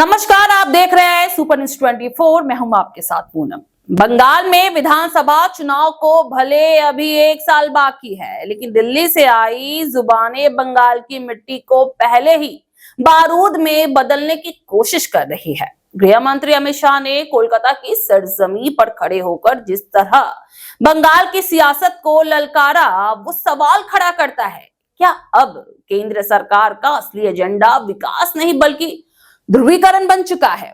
नमस्कार, आप देख रहे हैं सुपर न्यूज 24। मैं हूं आपके साथ पूनम। बंगाल में विधानसभा चुनाव को भले अभी 1 साल बाकी है, लेकिन दिल्ली से आई जुबानें बंगाल की मिट्टी को पहले ही बारूद में बदलने की कोशिश कर रही है। गृह मंत्री अमित शाह ने कोलकाता की सरजमी पर खड़े होकर जिस तरह बंगाल की सियासत को ललकारा, वो सवाल खड़ा करता है, क्या अब केंद्र सरकार का असली एजेंडा विकास नहीं बल्कि ध्रुवीकरण बन चुका है।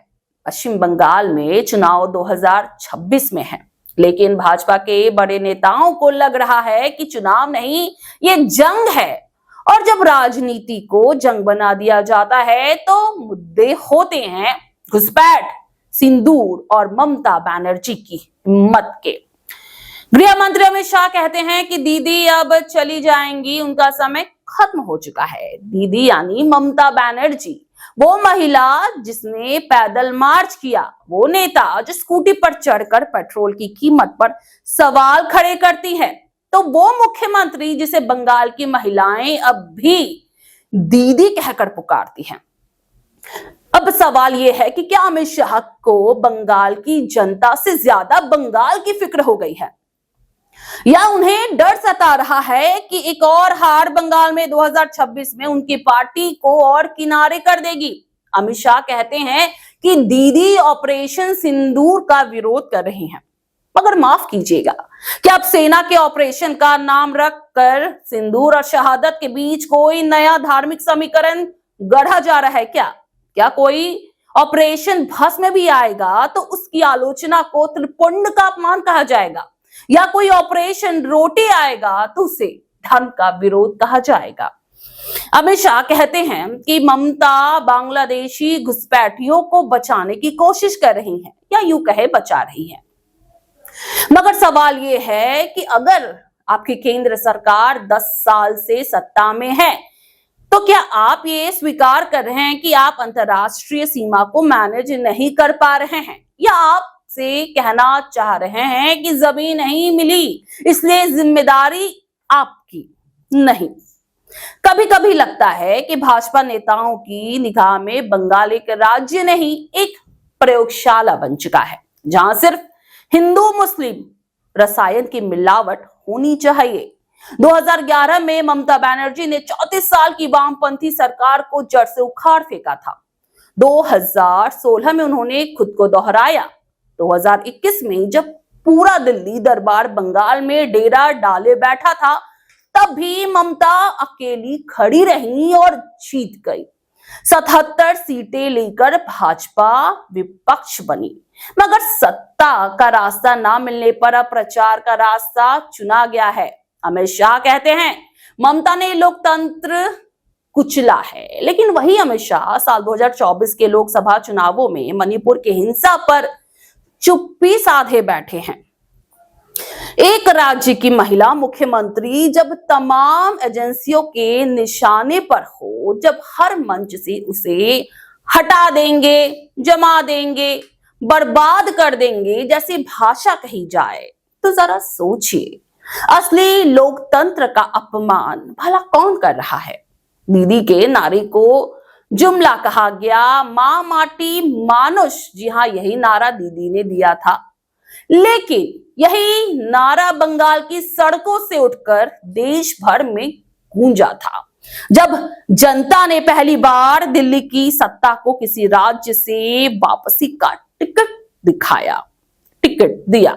पश्चिम बंगाल में चुनाव 2026 में है, लेकिन भाजपा के बड़े नेताओं को लग रहा है कि चुनाव नहीं, ये जंग है। और जब राजनीति को जंग बना दिया जाता है तो मुद्दे होते हैं घुसपैठ, सिंदूर और ममता बनर्जी की हिम्मत के। गृह मंत्री अमित शाह कहते हैं कि दीदी अब चली जाएंगी, उनका समय खत्म हो चुका है। दीदी यानी ममता बनर्जी, वो महिला जिसने पैदल मार्च किया, वो नेता जो स्कूटी पर चढ़कर पेट्रोल की कीमत पर सवाल खड़े करती है, तो वो मुख्यमंत्री जिसे बंगाल की महिलाएं अब भी दीदी कहकर पुकारती हैं। अब सवाल यह है कि क्या अमित शाह को बंगाल की जनता से ज्यादा बंगाल की फिक्र हो गई है, या उन्हें डर सता रहा है कि एक और हार बंगाल में 2026 में उनकी पार्टी को और किनारे कर देगी। अमित शाह कहते हैं कि दीदी ऑपरेशन सिंदूर का विरोध कर रही हैं, मगर माफ कीजिएगा, क्या अब सेना के ऑपरेशन का नाम रखकर सिंदूर और शहादत के बीच कोई नया धार्मिक समीकरण गढ़ा जा रहा है? क्या कोई ऑपरेशन भस्म में भी आएगा तो उसकी आलोचना को त्रिपुंड का अपमान कहा जाएगा, या कोई ऑपरेशन रोटी आएगा तो उसे धर्म का विरोध कहा जाएगा? अमित शाह कहते हैं कि ममता बांग्लादेशी घुसपैठियों को बचाने की कोशिश कर रही हैं, या यूं कहे बचा रही हैं। मगर सवाल यह है कि अगर आपकी केंद्र सरकार 10 साल से सत्ता में है, तो क्या आप ये स्वीकार कर रहे हैं कि आप अंतरराष्ट्रीय सीमा को मैनेज नहीं कर पा रहे हैं, या आप से कहना चाह रहे हैं कि जमीन नहीं मिली इसलिए जिम्मेदारी आपकी नहीं? कभी कभी लगता है कि भाजपा नेताओं की निगाह में बंगाल एक राज्य नहीं, एक प्रयोगशाला बन चुका है, जहां सिर्फ हिंदू मुस्लिम रसायन की मिलावट होनी चाहिए। 2011 में ममता बनर्जी ने 34 साल की वामपंथी सरकार को जड़ से उखाड़ फेंका था। 2016 में उन्होंने खुद को दोहराया। 2021 में जब पूरा दिल्ली दरबार बंगाल में डेरा डाले बैठा था, तब भी ममता अकेली खड़ी रही और जीत गई। 77 सीटें लेकर भाजपा विपक्ष बनी, मगर सत्ता का रास्ता ना मिलने पर अब प्रचार का रास्ता चुना गया है। अमित शाह कहते हैं ममता ने लोकतंत्र कुचला है, लेकिन वही अमित शाह साल 2024 के लोकसभा चुनावों में मणिपुर के हिंसा पर चुप्पी साधे बैठे हैं। एक राज्य की महिला मुख्यमंत्री जब तमाम एजेंसियों के निशाने पर हो, जब हर मंच से उसे हटा देंगे, जमा देंगे, बर्बाद कर देंगे जैसी भाषा कही जाए, तो जरा सोचिए, असली लोकतंत्र का अपमान भला कौन कर रहा है? दीदी के नारे को जुमला कहा गया, मां माटी मानुष। जी हाँ, यही नारा दीदी ने दिया था, लेकिन यही नारा बंगाल की सड़कों से उठकर देश भर में गूंजा था जब जनता ने पहली बार दिल्ली की सत्ता को किसी राज्य से वापसी का टिकट दिया।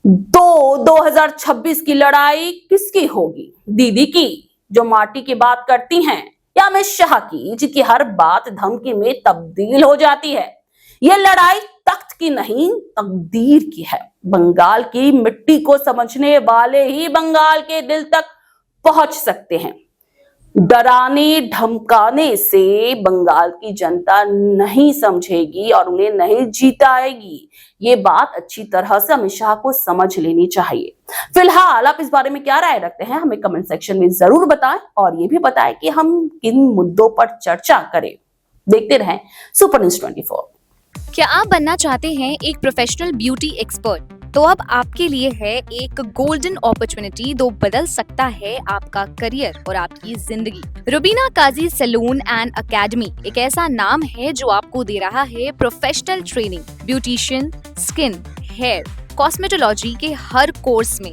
तो 2026 की लड़ाई किसकी होगी? दीदी की, जो माटी की बात करती हैं, या अमित शाह की, जिनकी हर बात धमकी में तब्दील हो जाती है? यह लड़ाई तख्त की नहीं, तकदीर की है। बंगाल की मिट्टी को समझने वाले ही बंगाल के दिल तक पहुंच सकते हैं। डराने धमकाने से बंगाल की जनता नहीं समझेगी और उन्हें नहीं जिताएगी। ये बात अच्छी तरह से अमित शाह को समझ लेनी चाहिए। फिलहाल आप इस बारे में क्या राय रखते हैं, हमें कमेंट सेक्शन में जरूर बताएं, और ये भी बताएं कि हम किन मुद्दों पर चर्चा करें। देखते रहें सुपर न्यूज 24। क्या आप बनना चाहते हैं एक प्रोफेशनल ब्यूटी एक्सपर्ट? तो अब आपके लिए है एक गोल्डन अपॉर्चुनिटी जो बदल सकता है आपका करियर और आपकी जिंदगी। Rubina Kazi salon and academy एक ऐसा नाम है जो आपको दे रहा है professional training, beautician, skin, hair, cosmetology के हर कोर्स में।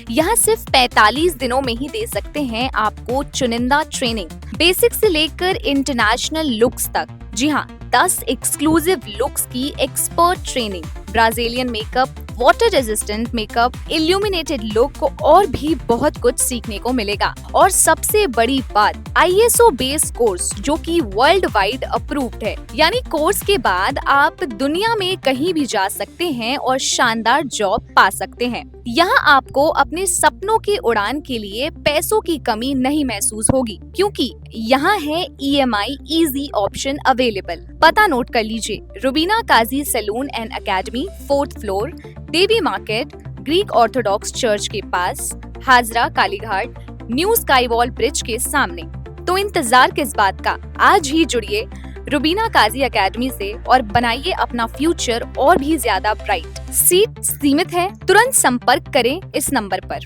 यहाँ सिर्फ 45 दिनों में ही दे सकते हैं आपको चुनिंदा ट्रेनिंग, बेसिक से लेकर इंटरनेशनल लुक्स तक। जी हाँ, 10 एक्सक्लूसिव लुक्स की expert training, Brazilian makeup, water resistant makeup, illuminated look और भी बहुत कुछ सीखने को मिलेगा। और सबसे बड़ी बात, ISO बेस्ड कोर्स जो कि वर्ल्ड वाइड अप्रूव्ड है। यानी कोर्स के बाद आप दुनिया में कहीं भी जा सकते हैं और शानदार जॉब पा सकते हैं। यहाँ आपको अपने सपनों की उड़ान के लिए पैसों की कमी नहीं महसूस होगी, क्योंकि यहाँ है EMI इजी ऑप्शन अवेलेबल। पता नोट कर लीजिए, Rubina Kazi salon and academy, 4th floor, Devi market, Greek Orthodox church के पास, Hazra Kalighat, new sky wall bridge के सामने। तो इंतजार किस बात का, आज ही जुड़िए रुबीना काजी एकेडमी से और बनाइए अपना फ्यूचर और भी ज्यादा ब्राइट। सीट सीमित है, तुरंत संपर्क करें इस नंबर पर।